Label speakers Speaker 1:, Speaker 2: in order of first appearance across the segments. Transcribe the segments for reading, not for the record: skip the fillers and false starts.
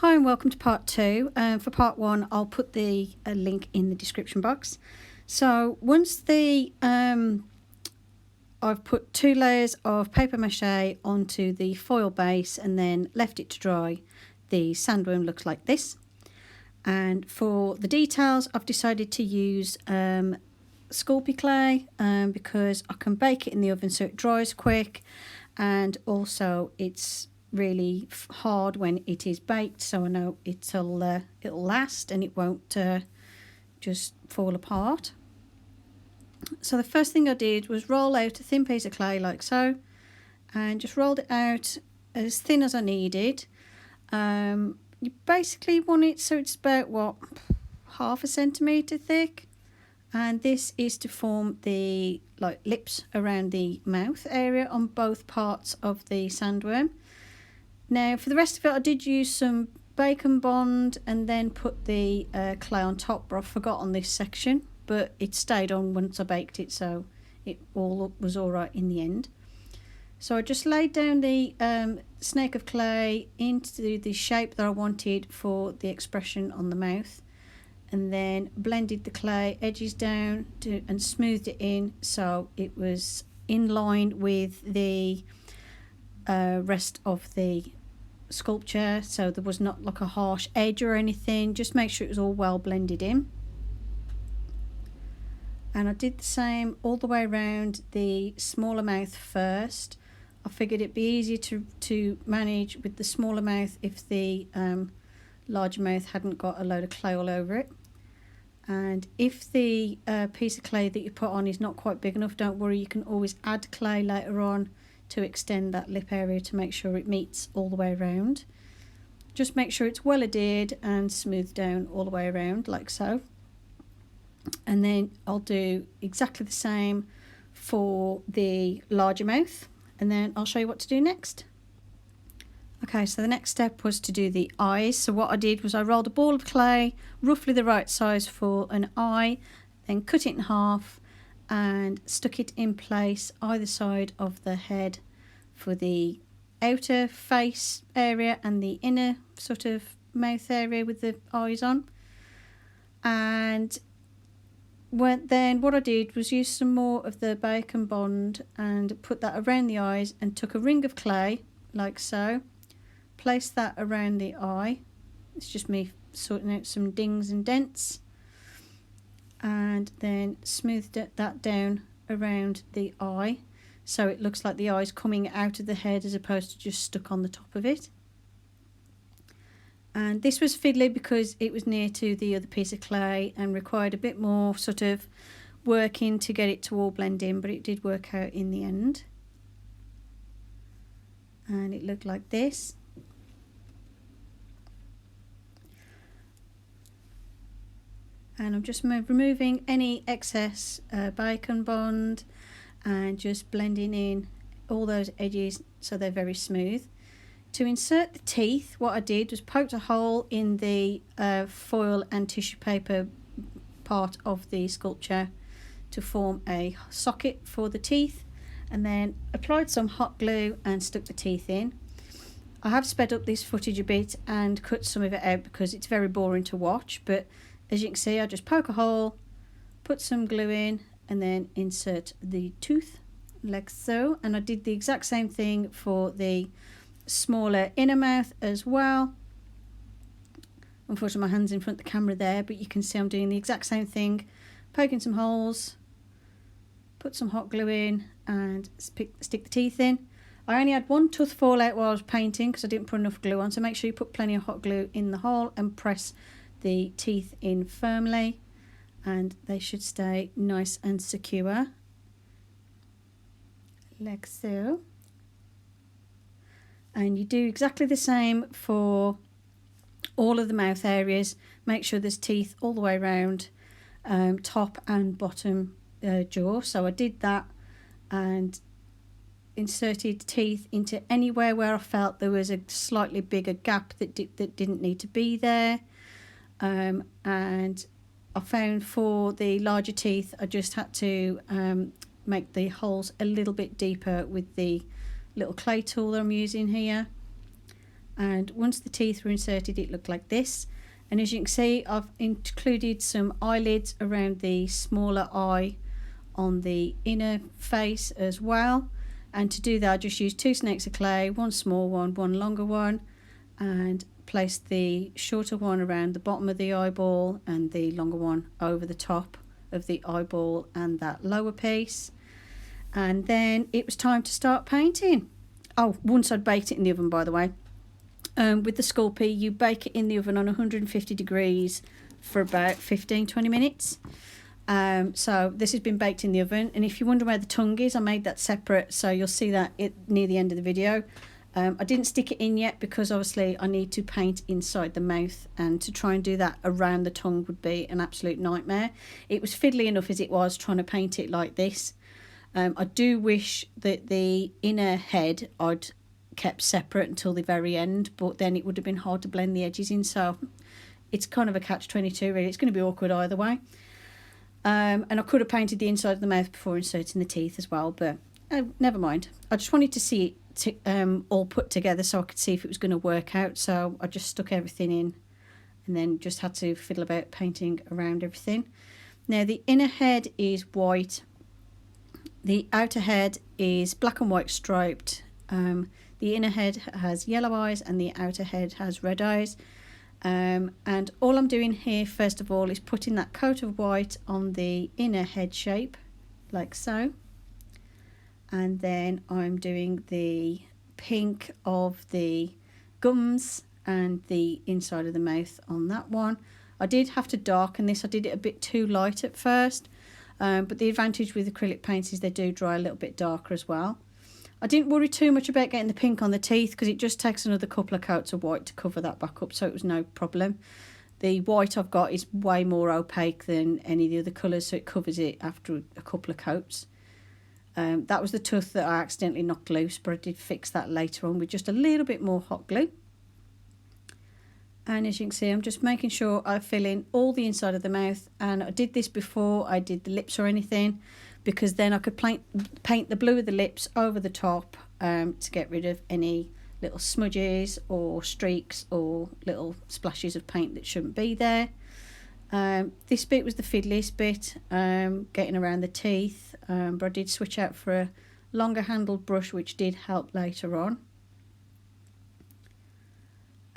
Speaker 1: Hi and welcome to part 2. For part 1 I'll put the link in the description box. So once I've put 2 layers of paper mache onto the foil base and then left it to dry, the sandworm looks like this. And for the details I've decided to use Sculpey clay because I can bake it in the oven so it dries quick, and also it's really hard when it is baked, so I know it'll last and it won't just fall apart. So the first thing I did was roll out a thin piece of clay like so, and just rolled it out as thin as I needed. You basically want it so it's about half a centimetre thick, and this is to form the lips around the mouth area on both parts of the sandworm. Now for the rest of it I did use some bacon bond and then put the clay on top, but I forgot on this section, but it stayed on once I baked it, so it all was alright in the end. So I just laid down the snake of clay into the shape that I wanted for the expression on the mouth, and then blended the clay edges down and smoothed it in so it was in line with the rest of the sculpture, so there was not like a harsh edge or anything. Just make sure it was all well blended in. And I did the same all the way around the smaller mouth first. I figured it'd be easier to manage with the smaller mouth if the larger mouth hadn't got a load of clay all over it. And if the piece of clay that you put on is not quite big enough, don't worry, you can always add clay later on to extend that lip area to make sure it meets all the way around. Just make sure it's well adhered and smoothed down all the way around like so. And then I'll do exactly the same for the larger mouth, and then I'll show you what to do next. Okay, so the next step was to do the eyes. So what I did was I rolled a ball of clay, roughly the right size for an eye, then cut it in half and stuck it in place either side of the head for the outer face area and the inner sort of mouth area with the eyes on. And then what I did was use some more of the bacon bond and put that around the eyes, and took a ring of clay like so, placed that around the eye. It's just me sorting out some dings and dents, and then smoothed that down around the eye so it looks like the eye's coming out of the head as opposed to just stuck on the top of it. And this was fiddly because it was near to the other piece of clay and required a bit more sort of working to get it to all blend in, but it did work out in the end. And it looked like this. And I'm just removing any excess bacon bond and just blending in all those edges so they're very smooth. To insert the teeth, what I did was poked a hole in the foil and tissue paper part of the sculpture to form a socket for the teeth, and then applied some hot glue and stuck the teeth in. I have sped up this footage a bit and cut some of it out because it's very boring to watch, but as you can see I just poke a hole, put some glue in, and then insert the tooth like so. And I did the exact same thing for the smaller inner mouth as well. Unfortunately my hand's in front of the camera there, but you can see I'm doing the exact same thing, poking some holes, put some hot glue in and stick the teeth in. I only had one tooth fall out while I was painting because I didn't put enough glue on, so make sure you put plenty of hot glue in the hole and press the teeth in firmly, and they should stay nice and secure like so. And you do exactly the same for all of the mouth areas. Make sure there's teeth all the way around, top and bottom jaw. So I did that and inserted teeth into anywhere where I felt there was a slightly bigger gap that didn't need to be there. And I found for the larger teeth I just had to make the holes a little bit deeper with the little clay tool that I'm using here. and once the teeth were inserted it looked like this. And as you can see, I've included some eyelids around the smaller eye on the inner face as well. And to do that I just used 2 snakes of clay, one small one, one longer one, and placed the shorter one around the bottom of the eyeball and the longer one over the top of the eyeball and that lower piece. And then it was time to start painting. Oh, once I'd baked it in the oven, by the way. With the Sculpey, you bake it in the oven on 150 degrees for about 15-20 minutes. So this has been baked in the oven, and if you wonder where the tongue is, I made that separate, so you'll see that near the end of the video. I didn't stick it in yet because obviously I need to paint inside the mouth, and to try and do that around the tongue would be an absolute nightmare. It was fiddly enough as it was trying to paint it like this. I do wish that the inner head I'd kept separate until the very end, but then it would have been hard to blend the edges in, so it's kind of a catch-22 really. It's going to be awkward either way. And I could have painted the inside of the mouth before inserting the teeth as well, but never mind. I just wanted to see it all put together so I could see if it was going to work out, so I just stuck everything in and then just had to fiddle about painting around everything. Now the inner head is white, the outer head is black and white striped. The inner head has yellow eyes and the outer head has red eyes. And all I'm doing here first of all is putting that coat of white on the inner head shape like so, and then I'm doing the pink of the gums and the inside of the mouth on that one. I did have to darken this. I did it a bit too light at first, but the advantage with acrylic paints is they do dry a little bit darker as well. I didn't worry too much about getting the pink on the teeth because it just takes another couple of coats of white to cover that back up, so it was no problem. The white I've got is way more opaque than any of the other colours, so it covers it after a couple of coats. That was the tooth that I accidentally knocked loose, but I did fix that later on with just a little bit more hot glue. And as you can see, I'm just making sure I fill in all the inside of the mouth, and I did this before I did the lips or anything, because then I could paint the blue of the lips over the top to get rid of any little smudges or streaks or little splashes of paint that shouldn't be there. This bit was the fiddliest bit, getting around the teeth, but I did switch out for a longer handled brush, which did help later on.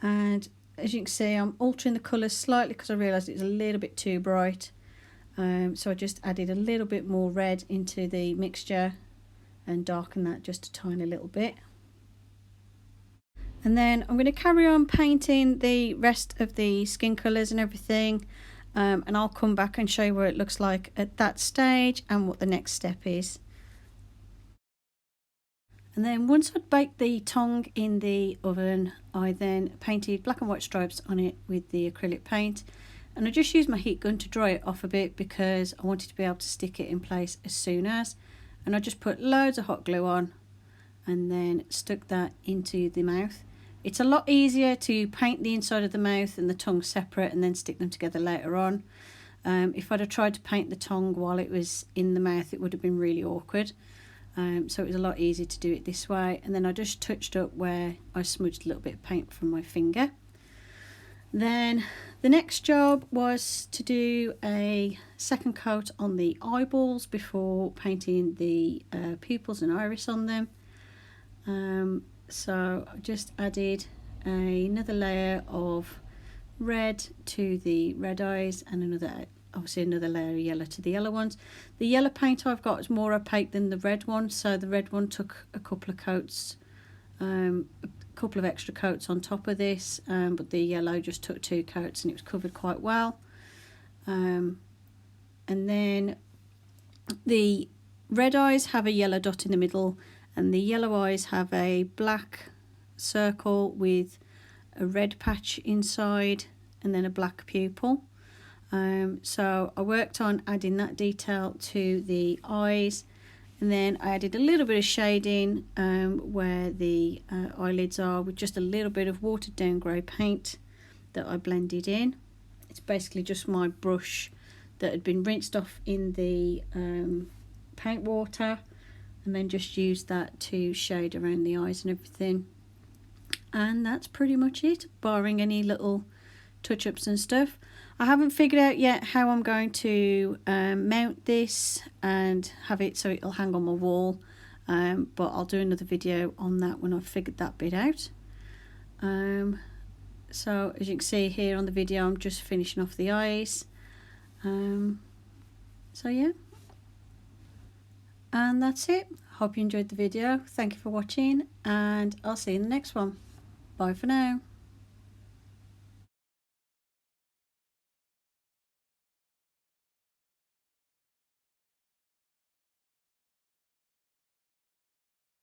Speaker 1: And as you can see, I'm altering the colours slightly because I realised it was a little bit too bright. So I just added a little bit more red into the mixture and darken that just a tiny little bit. And then I'm going to carry on painting the rest of the skin colours and everything, and I'll come back and show you what it looks like at that stage and what the next step is. And then once I'd baked the tongue in the oven, I then painted black and white stripes on it with the acrylic paint. And I just used my heat gun to dry it off a bit because I wanted to be able to stick it in place as soon as. And I just put loads of hot glue on and then stuck that into the mouth. It's a lot easier to paint the inside of the mouth and the tongue separate and then stick them together later on. If I'd have tried to paint the tongue while it was in the mouth, it would have been really awkward. So it was a lot easier to do it this way. And then I just touched up where I smudged a little bit of paint from my finger. Then the next job was to do a second coat on the eyeballs before painting the pupils and iris on them. So I just added another layer of red to the red eyes and obviously another layer of yellow to the yellow ones. The yellow paint I've got is more opaque than the red one, so the red one took a couple of coats, couple of extra coats on top of this, but the yellow just took 2 coats and it was covered quite well. And then the red eyes have a yellow dot in the middle, and the yellow eyes have a black circle with a red patch inside and then a black pupil. So I worked on adding that detail to the eyes, and then I added a little bit of shading where the eyelids are with just a little bit of watered down grey paint that I blended in. It's basically just my brush that had been rinsed off in the paint water, and then just used that to shade around the eyes and everything. And that's pretty much it, barring any little touch-ups and stuff. I haven't figured out yet how I'm going to mount this and have it so it'll hang on my wall, but I'll do another video on that when I've figured that bit out. So as you can see here on the video, I'm just finishing off the eyes. So yeah, and that's it. Hope you enjoyed the video. Thank you for watching, and I'll see you in the next one. Bye for now.